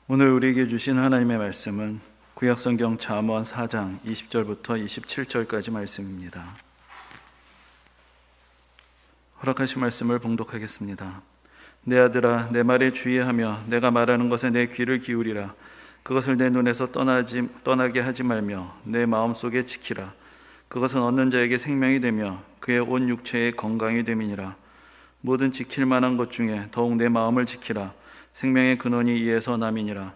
오늘 우리에게 주신 하나님의 말씀은 구약성경 잠언 4장 20절부터 27절까지 말씀입니다. 허락하신 말씀을 봉독하겠습니다. 내 아들아, 내 말에 주의하며 내가 말하는 것에 내 귀를 기울이라. 그것을 내 눈에서 떠나게 하지 말며 내 마음속에 지키라. 그것은 얻는 자에게 생명이 되며 그의 온 육체에 건강이 됨이니라. 모든 지킬 만한 것 중에 더욱 내 마음을 지키라. 생명의 근원이 이에서 남이니라.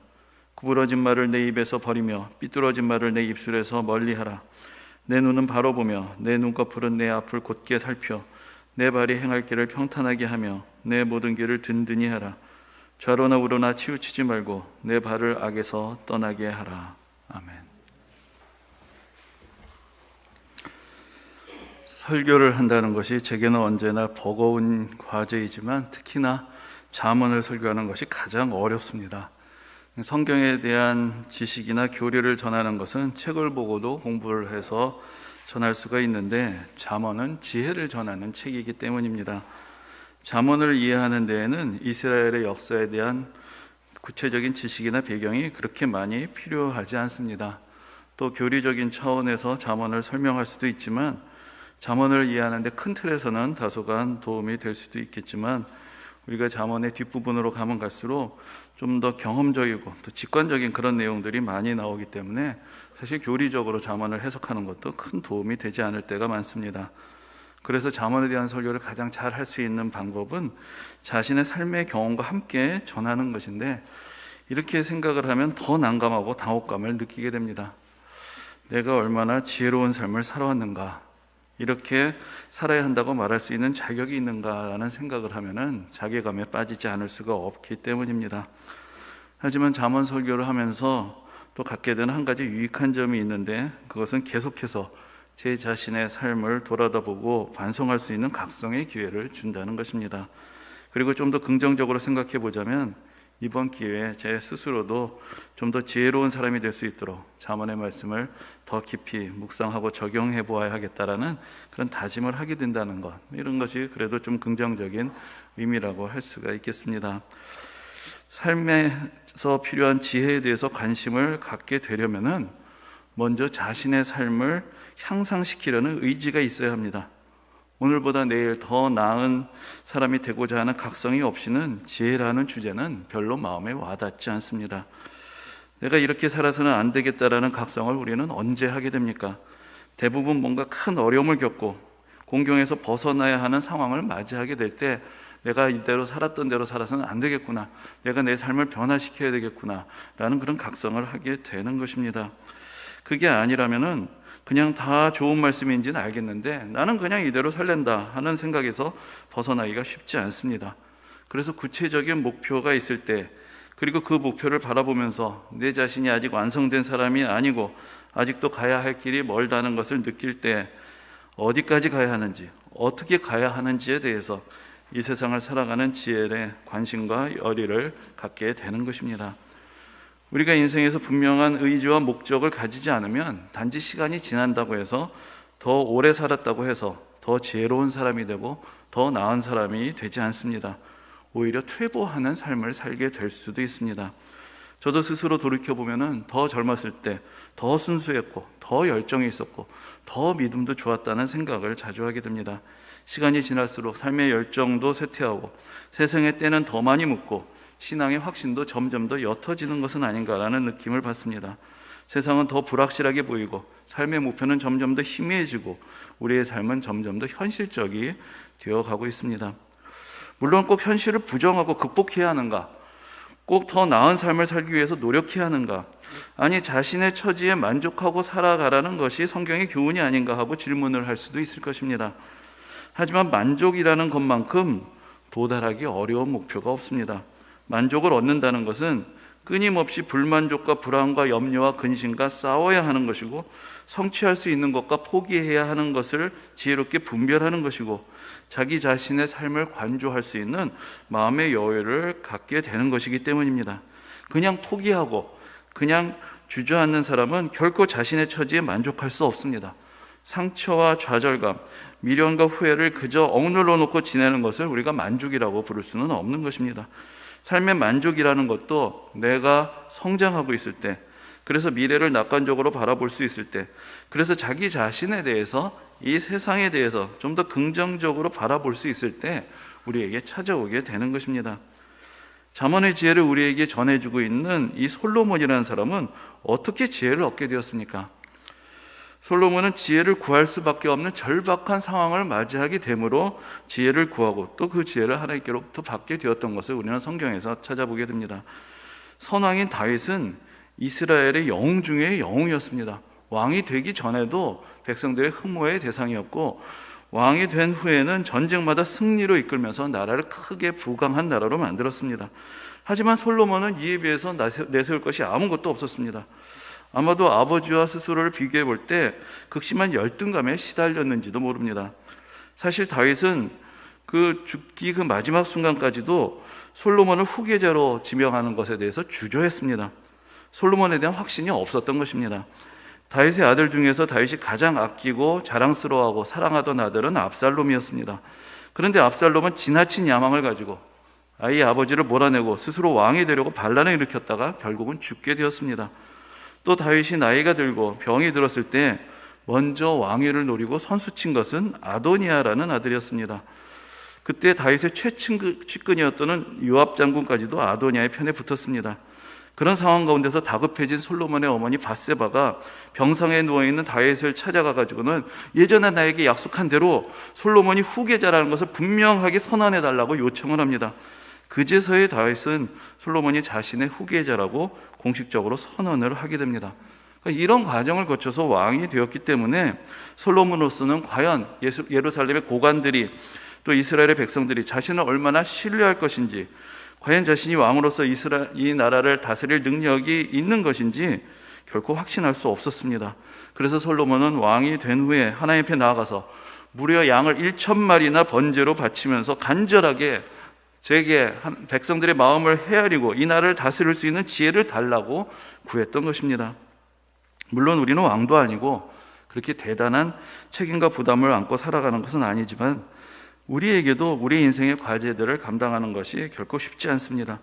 구부러진 말을 내 입에서 버리며 삐뚤어진 말을 내 입술에서 멀리하라. 내 눈은 바로 보며 내 눈꺼풀은 내 앞을 곧게 살펴 내 발이 행할 길을 평탄하게 하며 내 모든 길을 든든히 하라. 좌로나 우로나 치우치지 말고 내 발을 악에서 떠나게 하라. 아멘. 설교를 한다는 것이 제게는 언제나 버거운 과제이지만 특히나 잠언을 설교하는 것이 가장 어렵습니다. 성경에 대한 지식이나 교리를 전하는 것은 책을 보고도 공부를 해서 전할 수가 있는데 잠언은 지혜를 전하는 책이기 때문입니다. 잠언을 이해하는 데에는 이스라엘의 역사에 대한 구체적인 지식이나 배경이 그렇게 많이 필요하지 않습니다. 또 교리적인 차원에서 잠언을 설명할 수도 있지만 잠언을 이해하는 데 큰 틀에서는 다소간 도움이 될 수도 있겠지만 우리가 잠언의 뒷부분으로 가면 갈수록 좀 더 경험적이고 또 직관적인 그런 내용들이 많이 나오기 때문에 사실 교리적으로 잠언을 해석하는 것도 큰 도움이 되지 않을 때가 많습니다. 그래서 잠언에 대한 설교를 가장 잘 할 수 있는 방법은 자신의 삶의 경험과 함께 전하는 것인데 이렇게 생각을 하면 더 난감하고 당혹감을 느끼게 됩니다. 내가 얼마나 지혜로운 삶을 살아왔는가, 이렇게 살아야 한다고 말할 수 있는 자격이 있는가라는 생각을 하면은 자괴감에 빠지지 않을 수가 없기 때문입니다. 하지만 잠언 설교를 하면서 또 갖게 되는 한 가지 유익한 점이 있는데 그것은 계속해서 제 자신의 삶을 돌아다보고 반성할 수 있는 각성의 기회를 준다는 것입니다. 그리고 좀 더 긍정적으로 생각해 보자면 이번 기회에 제 스스로도 좀 더 지혜로운 사람이 될 수 있도록 잠언의 말씀을 더 깊이 묵상하고 적용해 보아야 하겠다라는 그런 다짐을 하게 된다는 것, 이런 것이 그래도 좀 긍정적인 의미라고 할 수가 있겠습니다. 삶에서 필요한 지혜에 대해서 관심을 갖게 되려면은 먼저 자신의 삶을 향상시키려는 의지가 있어야 합니다. 오늘보다 내일 더 나은 사람이 되고자 하는 각성이 없이는 지혜라는 주제는 별로 마음에 와닿지 않습니다. 내가 이렇게 살아서는 안 되겠다라는 각성을 우리는 언제 하게 됩니까? 대부분 뭔가 큰 어려움을 겪고 공경에서 벗어나야 하는 상황을 맞이하게 될 때 내가 이대로 살았던 대로 살아서는 안 되겠구나, 내가 내 삶을 변화시켜야 되겠구나 라는 그런 각성을 하게 되는 것입니다. 그게 아니라면은 그냥 다 좋은 말씀인지는 알겠는데 나는 그냥 이대로 살랜다 하는 생각에서 벗어나기가 쉽지 않습니다. 그래서 구체적인 목표가 있을 때, 그리고 그 목표를 바라보면서 내 자신이 아직 완성된 사람이 아니고 아직도 가야 할 길이 멀다는 것을 느낄 때 어디까지 가야 하는지, 어떻게 가야 하는지에 대해서 이 세상을 살아가는 지혜의 관심과 열의를 갖게 되는 것입니다. 우리가 인생에서 분명한 의지와 목적을 가지지 않으면 단지 시간이 지난다고 해서 더 오래 살았다고 해서 더 지혜로운 사람이 되고 더 나은 사람이 되지 않습니다. 오히려 퇴보하는 삶을 살게 될 수도 있습니다. 저도 스스로 돌이켜보면 더 젊었을 때 더 순수했고 더 열정이 있었고 더 믿음도 좋았다는 생각을 자주 하게 됩니다. 시간이 지날수록 삶의 열정도 쇠퇴하고 세상의 때는 더 많이 묻고 신앙의 확신도 점점 더 옅어지는 것은 아닌가라는 느낌을 받습니다. 세상은 더 불확실하게 보이고 삶의 목표는 점점 더 희미해지고 우리의 삶은 점점 더 현실적이 되어가고 있습니다. 물론 꼭 현실을 부정하고 극복해야 하는가? 꼭 더 나은 삶을 살기 위해서 노력해야 하는가? 아니, 자신의 처지에 만족하고 살아가라는 것이 성경의 교훈이 아닌가 하고 질문을 할 수도 있을 것입니다. 하지만 만족이라는 것만큼 도달하기 어려운 목표가 없습니다. 만족을 얻는다는 것은 끊임없이 불만족과 불안과 염려와 근심과 싸워야 하는 것이고 성취할 수 있는 것과 포기해야 하는 것을 지혜롭게 분별하는 것이고 자기 자신의 삶을 관조할 수 있는 마음의 여유를 갖게 되는 것이기 때문입니다. 그냥 포기하고 그냥 주저앉는 사람은 결코 자신의 처지에 만족할 수 없습니다. 상처와 좌절감, 미련과 후회를 그저 억눌러 놓고 지내는 것을 우리가 만족이라고 부를 수는 없는 것입니다. 삶의 만족이라는 것도 내가 성장하고 있을 때, 그래서 미래를 낙관적으로 바라볼 수 있을 때, 그래서 자기 자신에 대해서, 이 세상에 대해서 좀 더 긍정적으로 바라볼 수 있을 때 우리에게 찾아오게 되는 것입니다. 잠언의 지혜를 우리에게 전해주고 있는 이 솔로몬이라는 사람은 어떻게 지혜를 얻게 되었습니까? 솔로몬은 지혜를 구할 수밖에 없는 절박한 상황을 맞이하게 되므로 지혜를 구하고 또 그 지혜를 하나님께로부터 받게 되었던 것을 우리는 성경에서 찾아보게 됩니다. 선왕인 다윗은 이스라엘의 영웅 중에 영웅이었습니다. 왕이 되기 전에도 백성들의 흠모의 대상이었고, 왕이 된 후에는 전쟁마다 승리로 이끌면서 나라를 크게 부강한 나라로 만들었습니다. 하지만 솔로몬은 이에 비해서 내세울 것이 아무것도 없었습니다. 아마도 아버지와 스스로를 비교해 볼 때 극심한 열등감에 시달렸는지도 모릅니다. 사실 다윗은 죽기 그 마지막 순간까지도 솔로몬을 후계자로 지명하는 것에 대해서 주저했습니다. 솔로몬에 대한 확신이 없었던 것입니다. 다윗의 아들 중에서 다윗이 가장 아끼고 자랑스러워하고 사랑하던 아들은 압살롬이었습니다. 그런데 압살롬은 지나친 야망을 가지고 아이의 아버지를 몰아내고 스스로 왕이 되려고 반란을 일으켰다가 결국은 죽게 되었습니다. 또 다윗이 나이가 들고 병이 들었을 때 먼저 왕위를 노리고 선수친 것은 아도니아라는 아들이었습니다. 그때 다윗의 최측근이었던 요압 장군까지도 아도니아의 편에 붙었습니다. 그런 상황 가운데서 다급해진 솔로몬의 어머니 밧세바가 병상에 누워있는 다윗을 찾아가가지고는 예전에 나에게 약속한 대로 솔로몬이 후계자라는 것을 분명하게 선언해달라고 요청을 합니다. 그제서야 다윗은 솔로몬이 자신의 후계자라고 공식적으로 선언을 하게 됩니다. 그러니까 이런 과정을 거쳐서 왕이 되었기 때문에 솔로몬으로서는 과연 예루살렘의 고관들이 또 이스라엘의 백성들이 자신을 얼마나 신뢰할 것인지, 과연 자신이 왕으로서 이 나라를 다스릴 능력이 있는 것인지 결코 확신할 수 없었습니다. 그래서 솔로몬은 왕이 된 후에 하나님 앞에 나아가서 무려 양을 1,000마리나 번제로 바치면서 간절하게 제게 백성들의 마음을 헤아리고 이 나라를 다스릴 수 있는 지혜를 달라고 구했던 것입니다. 물론 우리는 왕도 아니고 그렇게 대단한 책임과 부담을 안고 살아가는 것은 아니지만 우리에게도 우리 인생의 과제들을 감당하는 것이 결코 쉽지 않습니다.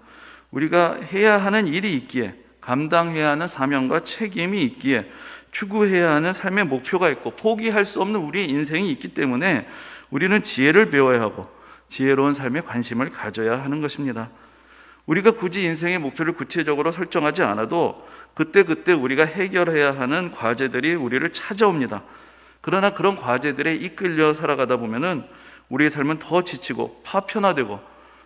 우리가 해야 하는 일이 있기에, 감당해야 하는 사명과 책임이 있기에, 추구해야 하는 삶의 목표가 있고 포기할 수 없는 우리의 인생이 있기 때문에 우리는 지혜를 배워야 하고 지혜로운 삶에 관심을 가져야 하는 것입니다. 우리가 굳이 인생의 목표를 구체적으로 설정하지 않아도 그때그때 우리가 해결해야 하는 과제들이 우리를 찾아옵니다. 그러나 그런 과제들에 이끌려 살아가다 보면은 우리의 삶은 더 지치고 파편화되고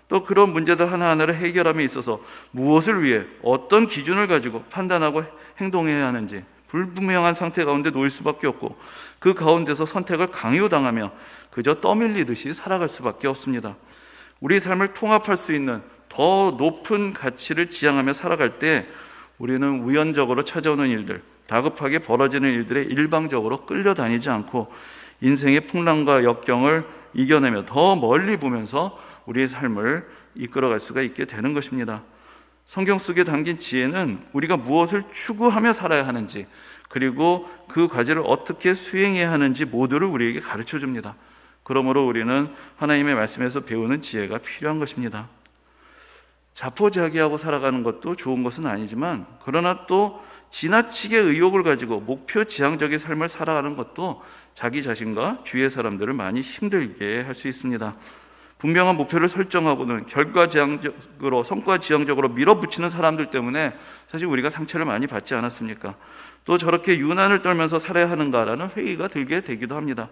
또 그런 문제들 하나하나를 해결함에 있어서 무엇을 위해 어떤 기준을 가지고 판단하고 행동해야 하는지 불분명한 상태 가운데 놓일 수밖에 없고, 그 가운데서 선택을 강요당하며 그저 떠밀리듯이 살아갈 수밖에 없습니다. 우리 삶을 통합할 수 있는 더 높은 가치를 지향하며 살아갈 때 우리는 우연적으로 찾아오는 일들, 다급하게 벌어지는 일들에 일방적으로 끌려다니지 않고 인생의 풍랑과 역경을 이겨내며 더 멀리 보면서 우리의 삶을 이끌어갈 수가 있게 되는 것입니다. 성경 속에 담긴 지혜는 우리가 무엇을 추구하며 살아야 하는지, 그리고 그 과제를 어떻게 수행해야 하는지 모두를 우리에게 가르쳐 줍니다. 그러므로 우리는 하나님의 말씀에서 배우는 지혜가 필요한 것입니다. 자포자기하고 살아가는 것도 좋은 것은 아니지만, 그러나 또 지나치게 의욕을 가지고 목표 지향적인 삶을 살아가는 것도 자기 자신과 주위의 사람들을 많이 힘들게 할 수 있습니다. 분명한 목표를 설정하고는 결과 지향적으로, 성과 지향적으로 밀어붙이는 사람들 때문에 사실 우리가 상처를 많이 받지 않았습니까? 또 저렇게 유난을 떨면서 살아야 하는가라는 회의가 들게 되기도 합니다.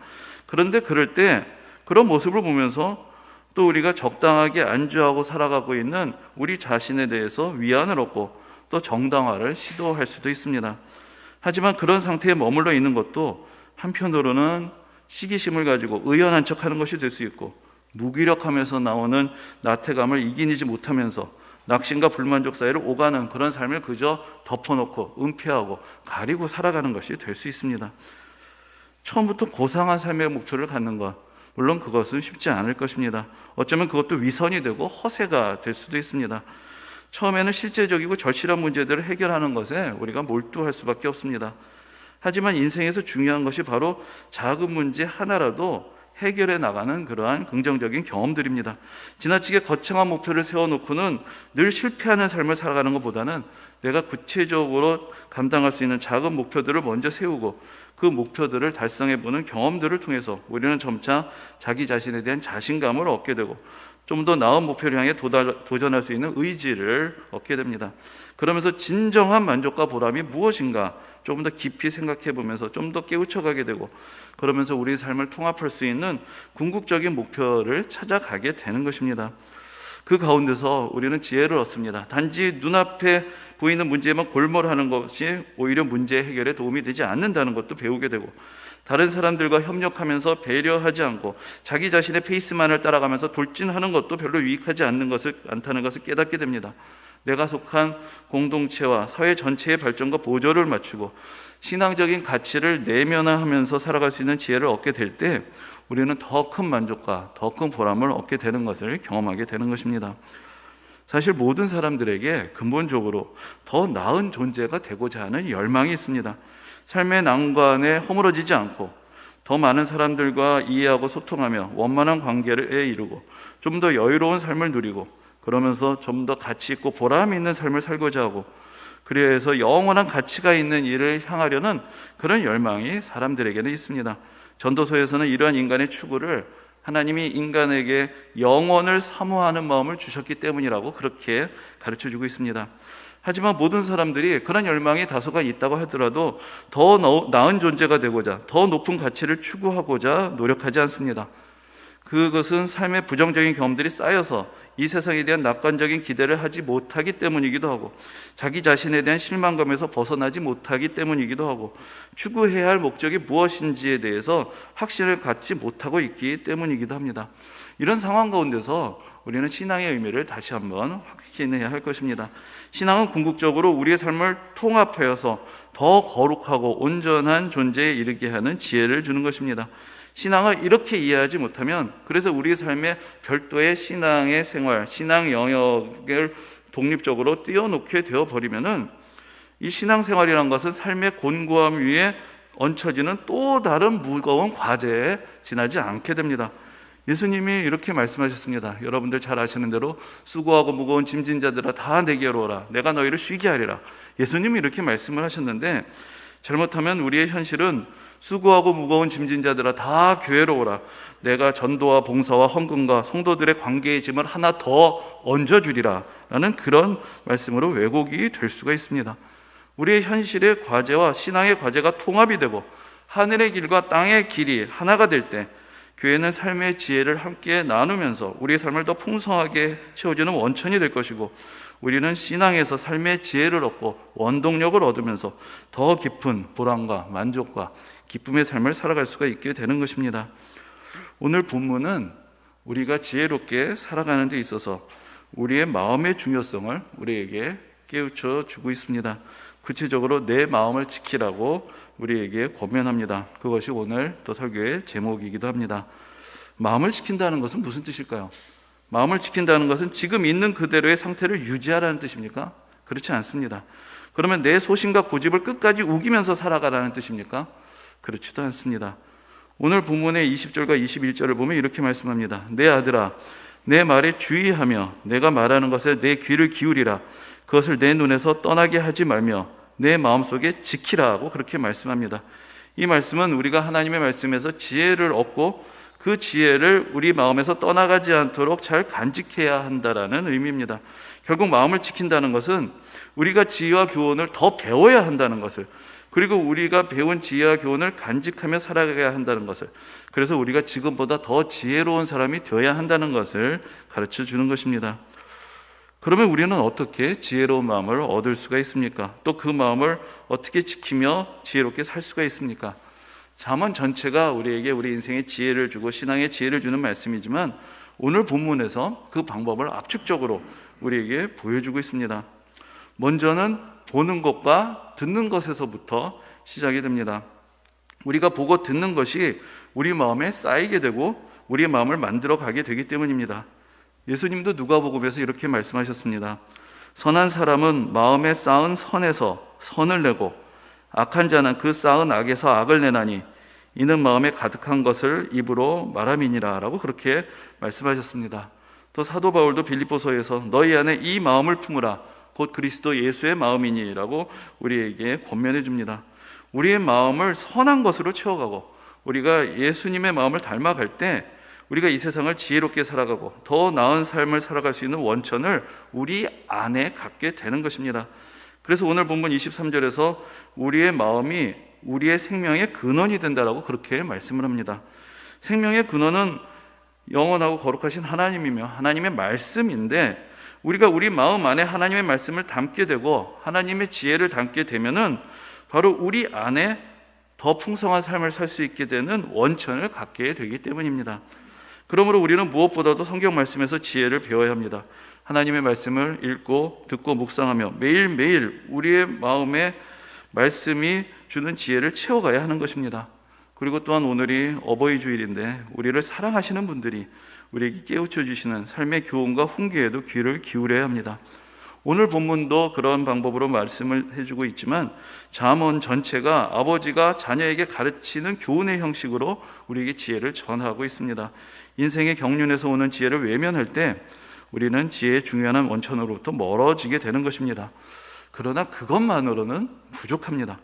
그런데 그럴 때 그런 모습을 보면서 또 우리가 적당하게 안주하고 살아가고 있는 우리 자신에 대해서 위안을 얻고 또 정당화를 시도할 수도 있습니다. 하지만 그런 상태에 머물러 있는 것도 한편으로는 시기심을 가지고 의연한 척하는 것이 될 수 있고, 무기력하면서 나오는 나태감을 이기지 못하면서 낙심과 불만족 사이를 오가는 그런 삶을 그저 덮어놓고 은폐하고 가리고 살아가는 것이 될 수 있습니다. 처음부터 고상한 삶의 목표를 갖는 것, 물론 그것은 쉽지 않을 것입니다. 어쩌면 그것도 위선이 되고 허세가 될 수도 있습니다. 처음에는 실제적이고 절실한 문제들을 해결하는 것에 우리가 몰두할 수밖에 없습니다. 하지만 인생에서 중요한 것이 바로 작은 문제 하나라도 해결해 나가는 그러한 긍정적인 경험들입니다. 지나치게 거창한 목표를 세워놓고는 늘 실패하는 삶을 살아가는 것보다는 내가 구체적으로 감당할 수 있는 작은 목표들을 먼저 세우고 그 목표들을 달성해보는 경험들을 통해서 우리는 점차 자기 자신에 대한 자신감을 얻게 되고 좀 더 나은 목표를 향해 도전할 수 있는 의지를 얻게 됩니다. 그러면서 진정한 만족과 보람이 무엇인가 조금 더 깊이 생각해 보면서 좀 더 깨우쳐가게 되고, 그러면서 우리 삶을 통합할 수 있는 궁극적인 목표를 찾아가게 되는 것입니다. 그 가운데서 우리는 지혜를 얻습니다. 단지 눈앞에 보이는 문제에만 골몰하는 것이 오히려 문제 해결에 도움이 되지 않는다는 것도 배우게 되고, 다른 사람들과 협력하면서 배려하지 않고 자기 자신의 페이스만을 따라가면서 돌진하는 것도 별로 유익하지 않다는 것을 깨닫게 됩니다. 내가 속한 공동체와 사회 전체의 발전과 보조를 맞추고 신앙적인 가치를 내면화하면서 살아갈 수 있는 지혜를 얻게 될 때 우리는 더 큰 만족과 더 큰 보람을 얻게 되는 것을 경험하게 되는 것입니다. 사실 모든 사람들에게 근본적으로 더 나은 존재가 되고자 하는 열망이 있습니다. 삶의 난관에 허물어지지 않고 더 많은 사람들과 이해하고 소통하며 원만한 관계를 이루고 좀 더 여유로운 삶을 누리고, 그러면서 좀 더 가치 있고 보람 있는 삶을 살고자 하고, 그래서 영원한 가치가 있는 일을 향하려는 그런 열망이 사람들에게는 있습니다. 전도서에서는 이러한 인간의 추구를 하나님이 인간에게 영원을 사모하는 마음을 주셨기 때문이라고 그렇게 가르쳐주고 있습니다. 하지만 모든 사람들이 그런 열망이 다소간 있다고 하더라도 더 나은 존재가 되고자, 더 높은 가치를 추구하고자 노력하지 않습니다. 그것은 삶의 부정적인 경험들이 쌓여서 이 세상에 대한 낙관적인 기대를 하지 못하기 때문이기도 하고, 자기 자신에 대한 실망감에서 벗어나지 못하기 때문이기도 하고, 추구해야 할 목적이 무엇인지에 대해서 확신을 갖지 못하고 있기 때문이기도 합니다. 이런 상황 가운데서 우리는 신앙의 의미를 다시 한번 확인해야 할 것입니다. 신앙은 궁극적으로 우리의 삶을 통합하여서 더 거룩하고 온전한 존재에 이르게 하는 지혜를 주는 것입니다. 신앙을 이렇게 이해하지 못하면, 그래서 우리 삶에 별도의 신앙의 생활, 신앙 영역을 독립적으로 띄워놓게 되어버리면은 이 신앙생활이라는 것은 삶의 곤고함 위에 얹혀지는 또 다른 무거운 과제에 지나지 않게 됩니다. 예수님이 이렇게 말씀하셨습니다. 여러분들 잘 아시는 대로 수고하고 무거운 짐진 자들아 다 내게로 오라, 내가 너희를 쉬게 하리라. 예수님이 이렇게 말씀을 하셨는데, 잘못하면 우리의 현실은 수고하고 무거운 짐진 자들아 다 교회로 오라, 내가 전도와 봉사와 헌금과 성도들의 관계의 짐을 하나 더 얹어주리라 라는 그런 말씀으로 왜곡이 될 수가 있습니다. 우리의 현실의 과제와 신앙의 과제가 통합이 되고 하늘의 길과 땅의 길이 하나가 될 때 교회는 삶의 지혜를 함께 나누면서 우리의 삶을 더 풍성하게 채워주는 원천이 될 것이고, 우리는 신앙에서 삶의 지혜를 얻고 원동력을 얻으면서 더 깊은 보람과 만족과 기쁨의 삶을 살아갈 수가 있게 되는 것입니다. 오늘 본문은 우리가 지혜롭게 살아가는 데 있어서 우리의 마음의 중요성을 우리에게 깨우쳐 주고 있습니다. 구체적으로 내 마음을 지키라고 우리에게 권면합니다. 그것이 오늘 또 설교의 제목이기도 합니다. 마음을 지킨다는 것은 무슨 뜻일까요? 마음을 지킨다는 것은 지금 있는 그대로의 상태를 유지하라는 뜻입니까? 그렇지 않습니다. 그러면 내 소신과 고집을 끝까지 우기면서 살아가라는 뜻입니까? 그렇지도 않습니다. 오늘 본문의 20절과 21절을 보면 이렇게 말씀합니다. 내 아들아, 내 말에 주의하며 내가 말하는 것에 내 귀를 기울이라. 그것을 내 눈에서 떠나게 하지 말며 내 마음속에 지키라고 그렇게 말씀합니다. 이 말씀은 우리가 하나님의 말씀에서 지혜를 얻고 그 지혜를 우리 마음에서 떠나가지 않도록 잘 간직해야 한다라는 의미입니다. 결국 마음을 지킨다는 것은 우리가 지혜와 교훈을 더 배워야 한다는 것을, 그리고 우리가 배운 지혜와 교훈을 간직하며 살아가야 한다는 것을, 그래서 우리가 지금보다 더 지혜로운 사람이 되어야 한다는 것을 가르쳐 주는 것입니다. 그러면 우리는 어떻게 지혜로운 마음을 얻을 수가 있습니까? 또 그 마음을 어떻게 지키며 지혜롭게 살 수가 있습니까? 잠언 전체가 우리에게 우리 인생의 지혜를 주고 신앙의 지혜를 주는 말씀이지만 오늘 본문에서 그 방법을 압축적으로 우리에게 보여주고 있습니다. 먼저는 보는 것과 듣는 것에서부터 시작이 됩니다. 우리가 보고 듣는 것이 우리 마음에 쌓이게 되고 우리의 마음을 만들어 가게 되기 때문입니다. 예수님도 누가복음에서 이렇게 말씀하셨습니다. 선한 사람은 마음에 쌓은 선에서 선을 내고 악한 자는 그 쌓은 악에서 악을 내나니 이는 마음에 가득한 것을 입으로 말함이니라 라고 그렇게 말씀하셨습니다. 또 사도 바울도 빌립보서에서 너희 안에 이 마음을 품으라 곧 그리스도 예수의 마음이니 라고 우리에게 권면해 줍니다. 우리의 마음을 선한 것으로 채워가고 우리가 예수님의 마음을 닮아갈 때 우리가 이 세상을 지혜롭게 살아가고 더 나은 삶을 살아갈 수 있는 원천을 우리 안에 갖게 되는 것입니다. 그래서 오늘 본문 23절에서 우리의 마음이 우리의 생명의 근원이 된다라고 그렇게 말씀을 합니다. 생명의 근원은 영원하고 거룩하신 하나님이며 하나님의 말씀인데 우리가 우리 마음 안에 하나님의 말씀을 담게 되고 하나님의 지혜를 담게 되면은 바로 우리 안에 더 풍성한 삶을 살 수 있게 되는 원천을 갖게 되기 때문입니다. 그러므로 우리는 무엇보다도 성경 말씀에서 지혜를 배워야 합니다. 하나님의 말씀을 읽고 듣고 묵상하며 매일매일 우리의 마음에 말씀이 주는 지혜를 채워가야 하는 것입니다. 그리고 또한 오늘이 어버이 주일인데 우리를 사랑하시는 분들이 우리에게 깨우쳐 주시는 삶의 교훈과 훈계에도 귀를 기울여야 합니다. 오늘 본문도 그런 방법으로 말씀을 해주고 있지만 잠언 전체가 아버지가 자녀에게 가르치는 교훈의 형식으로 우리에게 지혜를 전하고 있습니다. 인생의 경륜에서 오는 지혜를 외면할 때 우리는 지혜의 중요한 원천으로부터 멀어지게 되는 것입니다. 그러나 그것만으로는 부족합니다.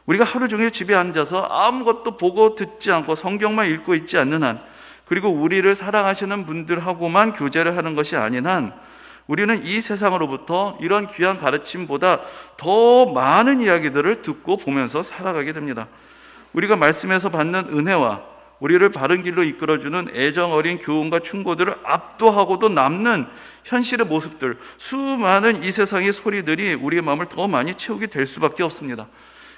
우리가 하루 종일 집에 앉아서 아무것도 보고 듣지 않고 성경만 읽고 있지 않는 한, 그리고 우리를 사랑하시는 분들하고만 교제를 하는 것이 아닌 한 우리는 이 세상으로부터 이런 귀한 가르침보다 더 많은 이야기들을 듣고 보면서 살아가게 됩니다. 우리가 말씀에서 받는 은혜와 우리를 바른 길로 이끌어주는 애정 어린 교훈과 충고들을 압도하고도 남는 현실의 모습들, 수많은 이 세상의 소리들이 우리의 마음을 더 많이 채우게 될 수밖에 없습니다.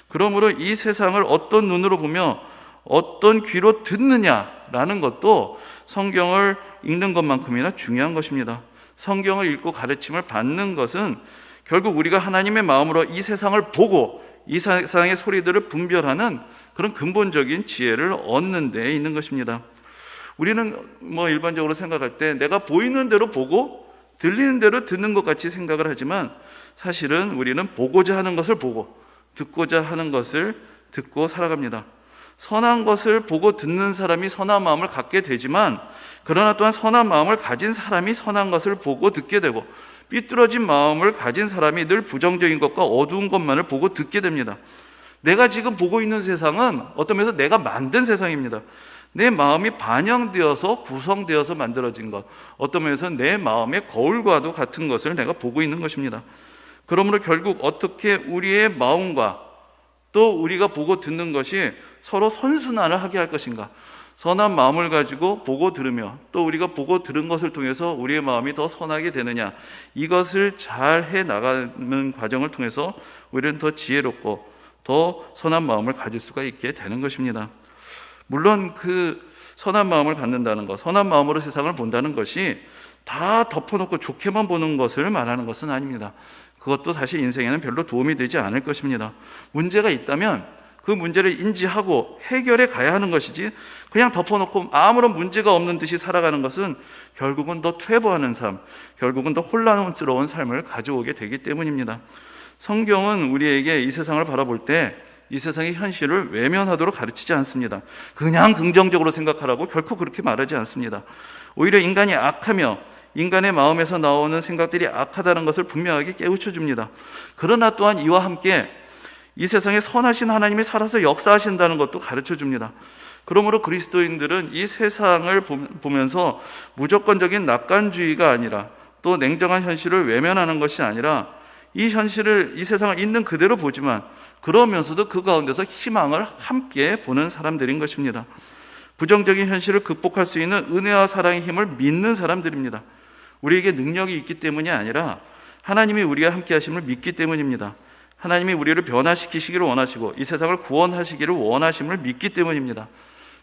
그러므로 이 세상을 어떤 눈으로 보며 어떤 귀로 듣느냐라는 것도 성경을 읽는 것만큼이나 중요한 것입니다. 성경을 읽고 가르침을 받는 것은 결국 우리가 하나님의 마음으로 이 세상을 보고 이 세상의 소리들을 분별하는 그런 근본적인 지혜를 얻는 데 있는 것입니다. 우리는 일반적으로 생각할 때 내가 보이는 대로 보고 들리는 대로 듣는 것 같이 생각을 하지만 사실은 우리는 보고자 하는 것을 보고 듣고자 하는 것을 듣고 살아갑니다. 선한 것을 보고 듣는 사람이 선한 마음을 갖게 되지만 그러나 또한 선한 마음을 가진 사람이 선한 것을 보고 듣게 되고 삐뚤어진 마음을 가진 사람이 늘 부정적인 것과 어두운 것만을 보고 듣게 됩니다. 내가 지금 보고 있는 세상은 어떤 면에서 내가 만든 세상입니다. 내 마음이 반영되어서 구성되어서 만들어진 것, 어떤 면에서 내 마음의 거울과도 같은 것을 내가 보고 있는 것입니다. 그러므로 결국 어떻게 우리의 마음과 또 우리가 보고 듣는 것이 서로 선순환을 하게 할 것인가, 선한 마음을 가지고 보고 들으며 또 우리가 보고 들은 것을 통해서 우리의 마음이 더 선하게 되느냐, 이것을 잘 해나가는 과정을 통해서 우리는 더 지혜롭고 더 선한 마음을 가질 수가 있게 되는 것입니다. 물론 그 선한 마음을 갖는다는 것, 선한 마음으로 세상을 본다는 것이 다 덮어놓고 좋게만 보는 것을 말하는 것은 아닙니다. 그것도 사실 인생에는 별로 도움이 되지 않을 것입니다. 문제가 있다면 그 문제를 인지하고 해결해 가야 하는 것이지 그냥 덮어놓고 아무런 문제가 없는 듯이 살아가는 것은 결국은 더 퇴보하는 삶, 결국은 더 혼란스러운 삶을 가져오게 되기 때문입니다. 성경은 우리에게 이 세상을 바라볼 때 이 세상의 현실을 외면하도록 가르치지 않습니다. 그냥 긍정적으로 생각하라고 결코 그렇게 말하지 않습니다. 오히려 인간이 악하며 인간의 마음에서 나오는 생각들이 악하다는 것을 분명하게 깨우쳐 줍니다. 그러나 또한 이와 함께 이 세상에 선하신 하나님이 살아서 역사하신다는 것도 가르쳐 줍니다. 그러므로 그리스도인들은 이 세상을 보면서 무조건적인 낙관주의가 아니라 또 냉정한 현실을 외면하는 것이 아니라 이 현실을, 이 세상을 있는 그대로 보지만 그러면서도 그 가운데서 희망을 함께 보는 사람들인 것입니다. 부정적인 현실을 극복할 수 있는 은혜와 사랑의 힘을 믿는 사람들입니다. 우리에게 능력이 있기 때문이 아니라 하나님이 우리와 함께 하심을 믿기 때문입니다. 하나님이 우리를 변화시키시기를 원하시고 이 세상을 구원하시기를 원하심을 믿기 때문입니다.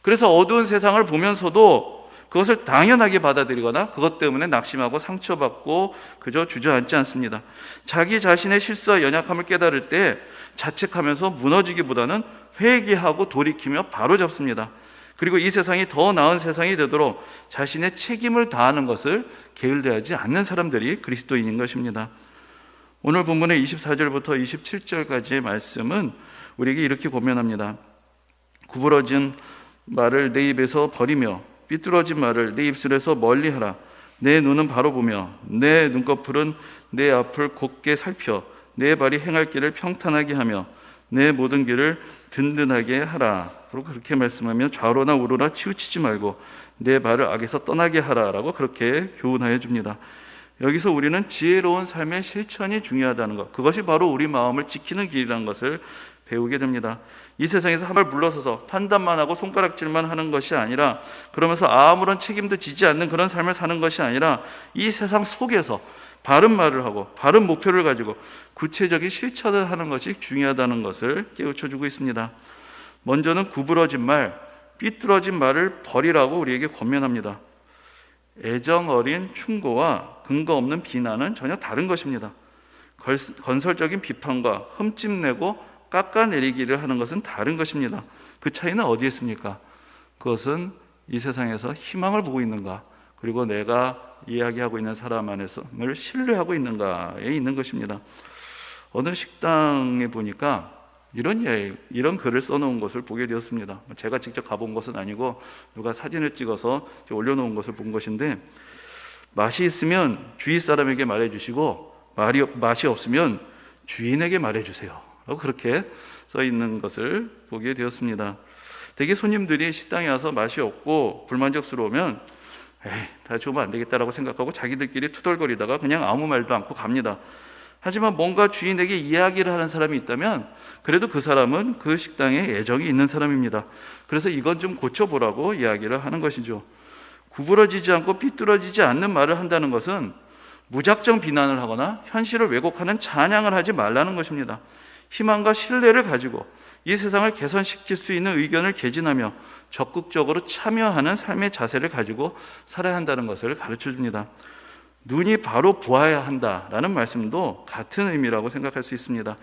그래서 어두운 세상을 보면서도 그것을 당연하게 받아들이거나 그것 때문에 낙심하고 상처받고 그저 주저앉지 않습니다. 자기 자신의 실수와 연약함을 깨달을 때 자책하면서 무너지기보다는 회개하고 돌이키며 바로잡습니다. 그리고 이 세상이 더 나은 세상이 되도록 자신의 책임을 다하는 것을 게을리하지 않는 사람들이 그리스도인인 것입니다. 오늘 본문의 24절부터 27절까지의 말씀은 우리에게 이렇게 고면합니다. 구부러진 말을 내 입에서 버리며 삐뚤어진 말을 내 입술에서 멀리하라. 내 눈은 바로 보며 내 눈꺼풀은 내 앞을 곧게 살펴 내 발이 행할 길을 평탄하게 하며 내 모든 길을 든든하게 하라. 그리고 그렇게 말씀하며 좌로나 우로나 치우치지 말고 내 발을 악에서 떠나게 하라라고 그렇게 교훈하여 줍니다. 여기서 우리는 지혜로운 삶의 실천이 중요하다는 것, 그것이 바로 우리 마음을 지키는 길이라는 것을 배우게 됩니다. 이 세상에서 한 발 물러서서 판단만 하고 손가락질만 하는 것이 아니라, 그러면서 아무런 책임도 지지 않는 그런 삶을 사는 것이 아니라, 이 세상 속에서 바른 말을 하고 바른 목표를 가지고 구체적인 실천을 하는 것이 중요하다는 것을 깨우쳐주고 있습니다. 먼저는 구부러진 말, 삐뚤어진 말을 버리라고 우리에게 권면합니다. 애정 어린 충고와 근거 없는 비난은 전혀 다른 것입니다. 건설적인 비판과 흠집내고 깎아내리기를 하는 것은 다른 것입니다. 그 차이는 어디에 있습니까? 그것은 이 세상에서 희망을 보고 있는가, 그리고 내가 이야기하고 있는 사람 안에서를 신뢰하고 있는가에 있는 것입니다. 어느 식당에 보니까 이런 글을 써놓은 것을 보게 되었습니다. 제가 직접 가본 것은 아니고 누가 사진을 찍어서 올려놓은 것을 본 것인데, 맛이 있으면 주위 사람에게 말해주시고 맛이 없으면 주인에게 말해주세요 라고 그렇게 써 있는 것을 보게 되었습니다. 대개 손님들이 식당에 와서 맛이 없고 불만족스러우면 다 주면 안 되겠다라고 생각하고 자기들끼리 투덜거리다가 그냥 아무 말도 않고 갑니다. 하지만 뭔가 주인에게 이야기를 하는 사람이 있다면 그래도 그 사람은 그 식당에 애정이 있는 사람입니다. 그래서 이건 좀 고쳐보라고 이야기를 하는 것이죠. 구부러지지 않고 삐뚤어지지 않는 말을 한다는 것은 무작정 비난을 하거나 현실을 왜곡하는 찬양을 하지 말라는 것입니다. 희망과 신뢰를 가지고 이 세상을 개선시킬 수 있는 의견을 개진하며 적극적으로 참여하는 삶의 자세를 가지고 살아야 한다는 것을 가르쳐 줍니다. 눈이 바로 보아야 한다라는 말씀도 같은 의미라고 생각할 수 있습니다.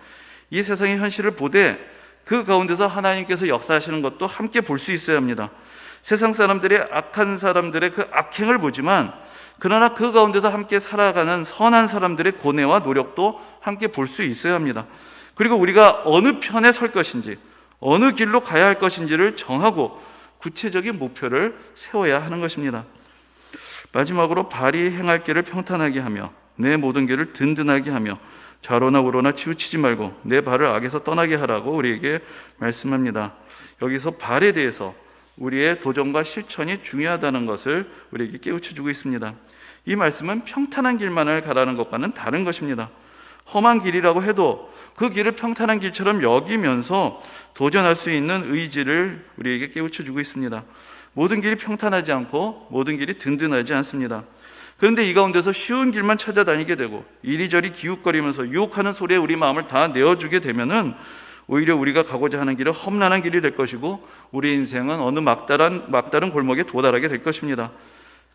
이 세상의 현실을 보되 그 가운데서 하나님께서 역사하시는 것도 함께 볼 수 있어야 합니다. 세상 사람들의 악한 사람들의 그 악행을 보지만, 그러나 그 가운데서 함께 살아가는 선한 사람들의 고뇌와 노력도 함께 볼 수 있어야 합니다. 그리고 우리가 어느 편에 설 것인지, 어느 길로 가야 할 것인지를 정하고 구체적인 목표를 세워야 하는 것입니다. 마지막으로 발이 행할 길을 평탄하게 하며 내 모든 길을 든든하게 하며 좌로나 우로나 치우치지 말고 내 발을 악에서 떠나게 하라고 우리에게 말씀합니다. 여기서 발에 대해서 우리의 도전과 실천이 중요하다는 것을 우리에게 깨우쳐주고 있습니다. 이 말씀은 평탄한 길만을 가라는 것과는 다른 것입니다. 험한 길이라고 해도 그 길을 평탄한 길처럼 여기면서 도전할 수 있는 의지를 우리에게 깨우쳐주고 있습니다. 모든 길이 평탄하지 않고 모든 길이 든든하지 않습니다. 그런데 이 가운데서 쉬운 길만 찾아다니게 되고 이리저리 기웃거리면서 유혹하는 소리에 우리 마음을 다 내어주게 되면은 오히려 우리가 가고자 하는 길은 험난한 길이 될 것이고 우리 인생은 어느 막다른 골목에 도달하게 될 것입니다.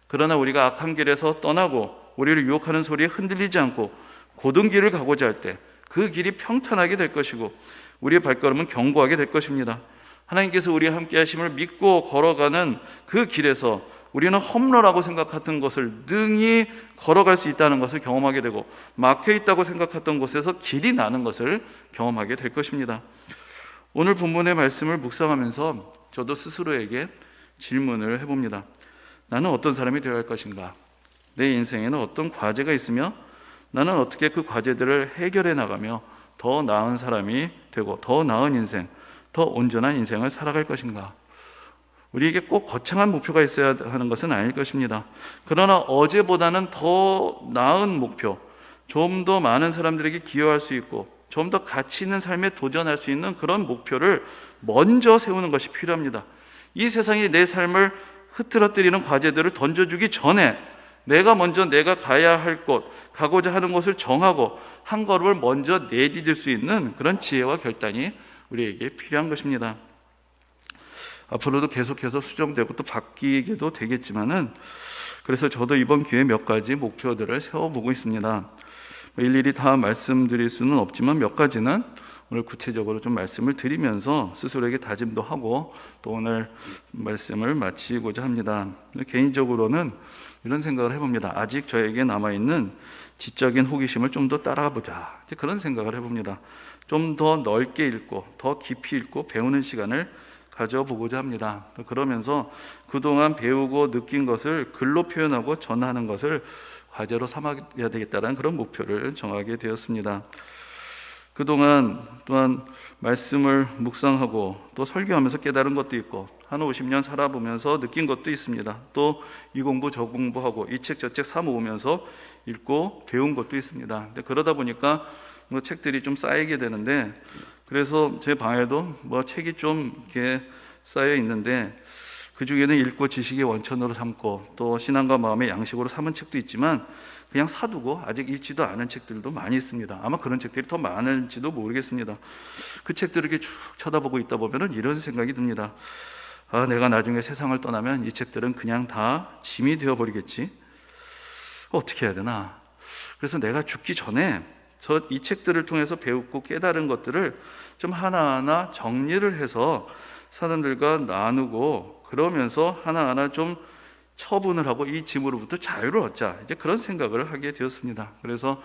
그러나 우리가 악한 길에서 떠나고 우리를 유혹하는 소리에 흔들리지 않고 고든 길을 가고자 할 때 그 길이 평탄하게 될 것이고 우리의 발걸음은 견고하게 될 것입니다. 하나님께서 우리와 함께 하심을 믿고 걸어가는 그 길에서 우리는 험로라고 생각했던 것을 능히 걸어갈 수 있다는 것을 경험하게 되고 막혀있다고 생각했던 곳에서 길이 나는 것을 경험하게 될 것입니다. 오늘 본문의 말씀을 묵상하면서 저도 스스로에게 질문을 해봅니다. 나는 어떤 사람이 되어야 할 것인가? 내 인생에는 어떤 과제가 있으며 나는 어떻게 그 과제들을 해결해 나가며 더 나은 사람이 되고 더 나은 인생, 더 온전한 인생을 살아갈 것인가? 우리에게 꼭 거창한 목표가 있어야 하는 것은 아닐 것입니다. 그러나 어제보다는 더 나은 목표, 좀 더 많은 사람들에게 기여할 수 있고 좀 더 가치 있는 삶에 도전할 수 있는 그런 목표를 먼저 세우는 것이 필요합니다. 이 세상이 내 삶을 흐트러뜨리는 과제들을 던져주기 전에 내가 먼저 내가 가야 할 곳, 가고자 하는 곳을 정하고 한 걸음을 먼저 내디딜 수 있는 그런 지혜와 결단이 우리에게 필요한 것입니다. 앞으로도 계속해서 수정되고 또 바뀌게도 되겠지만은, 그래서 저도 이번 기회에 몇 가지 목표들을 세워보고 있습니다. 일일이 다 말씀드릴 수는 없지만 몇 가지는 오늘 구체적으로 좀 말씀을 드리면서 스스로에게 다짐도 하고 또 오늘 말씀을 마치고자 합니다. 개인적으로는 이런 생각을 해봅니다. 아직 저에게 남아있는 지적인 호기심을 좀 더 따라가보자, 그런 생각을 해봅니다. 좀 더 넓게 읽고 더 깊이 읽고 배우는 시간을 가져보고자 합니다. 그러면서 그동안 배우고 느낀 것을 글로 표현하고 전하는 것을 과제로 삼아야 되겠다는 그런 목표를 정하게 되었습니다. 그동안 또한 말씀을 묵상하고 또 설교하면서 깨달은 것도 있고 한 50년 살아보면서 느낀 것도 있습니다. 또 이 공부 저 공부하고 이 책 저 책 사 모으면서 읽고 배운 것도 있습니다. 근데 그러다 보니까 뭐 책들이 좀 쌓이게 되는데, 그래서 제 방에도 뭐 책이 좀 이렇게 쌓여 있는데 그 중에는 읽고 지식의 원천으로 삼고 또 신앙과 마음의 양식으로 삼은 책도 있지만 그냥 사두고 아직 읽지도 않은 책들도 많이 있습니다. 아마 그런 책들이 더 많을지도 모르겠습니다. 그 책들을 이렇게 쭉 쳐다보고 있다 보면 이런 생각이 듭니다. 아, 내가 나중에 세상을 떠나면 이 책들은 그냥 다 짐이 되어버리겠지. 어떻게 해야 되나? 그래서 내가 죽기 전에 이 책들을 통해서 배우고 깨달은 것들을 좀 하나하나 정리를 해서 사람들과 나누고 그러면서 하나하나 좀 처분을 하고 이 짐으로부터 자유를 얻자, 이제 그런 생각을 하게 되었습니다. 그래서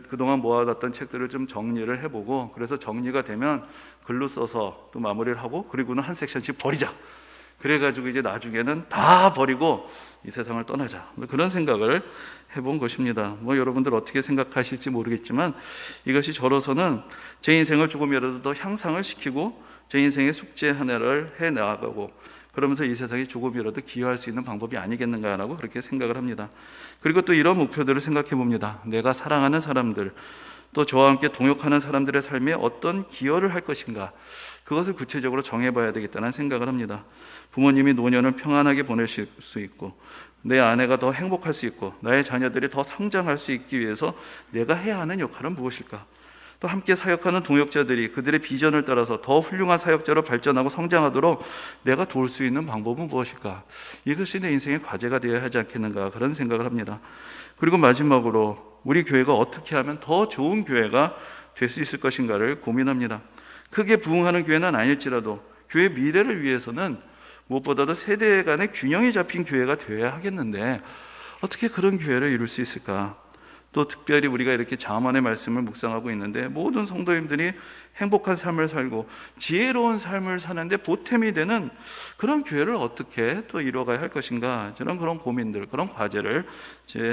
그동안 모아놨던 책들을 좀 정리를 해보고, 그래서 정리가 되면 글로 써서 또 마무리를 하고, 그리고는 한 섹션씩 버리자. 그래가지고 이제 나중에는 다 버리고 이 세상을 떠나자, 그런 생각을 해본 것입니다. 뭐 여러분들 어떻게 생각하실지 모르겠지만 이것이 저로서는 제 인생을 조금이라도 더 향상을 시키고 제 인생의 숙제 하나를 해나가고 그러면서 이 세상에 조금이라도 기여할 수 있는 방법이 아니겠는가라고 그렇게 생각을 합니다. 그리고 또 이런 목표들을 생각해 봅니다. 내가 사랑하는 사람들, 또 저와 함께 동역하는 사람들의 삶에 어떤 기여를 할 것인가, 그것을 구체적으로 정해봐야 되겠다는 생각을 합니다. 부모님이 노년을 평안하게 보내실 수 있고 내 아내가 더 행복할 수 있고 나의 자녀들이 더 성장할 수 있기 위해서 내가 해야 하는 역할은 무엇일까? 또 함께 사역하는 동역자들이 그들의 비전을 따라서 더 훌륭한 사역자로 발전하고 성장하도록 내가 도울 수 있는 방법은 무엇일까? 이것이 내 인생의 과제가 되어야 하지 않겠는가, 그런 생각을 합니다. 그리고 마지막으로 우리 교회가 어떻게 하면 더 좋은 교회가 될 수 있을 것인가를 고민합니다. 크게 부흥하는 교회는 아닐지라도 교회 미래를 위해서는 무엇보다도 세대 간의 균형이 잡힌 교회가 되어야 하겠는데 어떻게 그런 교회를 이룰 수 있을까? 또 특별히 우리가 이렇게 잠언의 말씀을 묵상하고 있는데 모든 성도님들이 행복한 삶을 살고 지혜로운 삶을 사는데 보탬이 되는 그런 교회를 어떻게 또 이루어가야 할 것인가, 저는 그런 고민들, 그런 과제를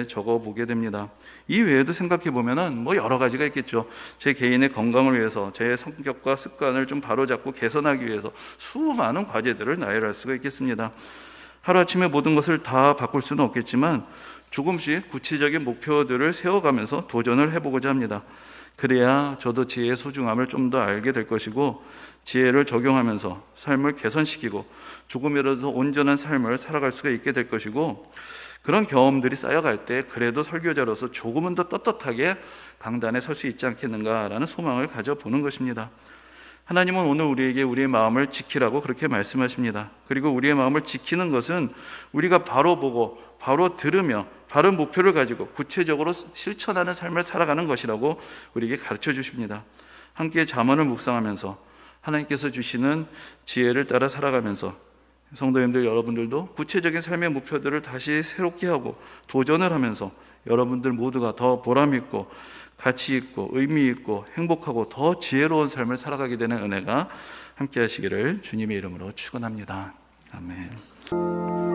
적어보게 됩니다. 이 외에도 생각해 보면은 뭐 여러 가지가 있겠죠. 제 개인의 건강을 위해서, 제 성격과 습관을 좀 바로잡고 개선하기 위해서 수많은 과제들을 나열할 수가 있겠습니다. 하루아침에 모든 것을 다 바꿀 수는 없겠지만 조금씩 구체적인 목표들을 세워가면서 도전을 해보고자 합니다. 그래야 저도 지혜의 소중함을 좀 더 알게 될 것이고 지혜를 적용하면서 삶을 개선시키고 조금이라도 온전한 삶을 살아갈 수가 있게 될 것이고, 그런 경험들이 쌓여갈 때 그래도 설교자로서 조금은 더 떳떳하게 강단에 설 수 있지 않겠는가라는 소망을 가져보는 것입니다. 하나님은 오늘 우리에게 우리의 마음을 지키라고 그렇게 말씀하십니다. 그리고 우리의 마음을 지키는 것은 우리가 바로 보고 바로 들으며 바른 목표를 가지고 구체적으로 실천하는 삶을 살아가는 것이라고 우리에게 가르쳐 주십니다. 함께 잠언을 묵상하면서 하나님께서 주시는 지혜를 따라 살아가면서 성도님들 여러분들도 구체적인 삶의 목표들을 다시 새롭게 하고 도전을 하면서 여러분들 모두가 더 보람있고 가치 있고 의미 있고 행복하고 더 지혜로운 삶을 살아가게 되는 은혜가 함께 하시기를 주님의 이름으로 축원합니다. 아멘.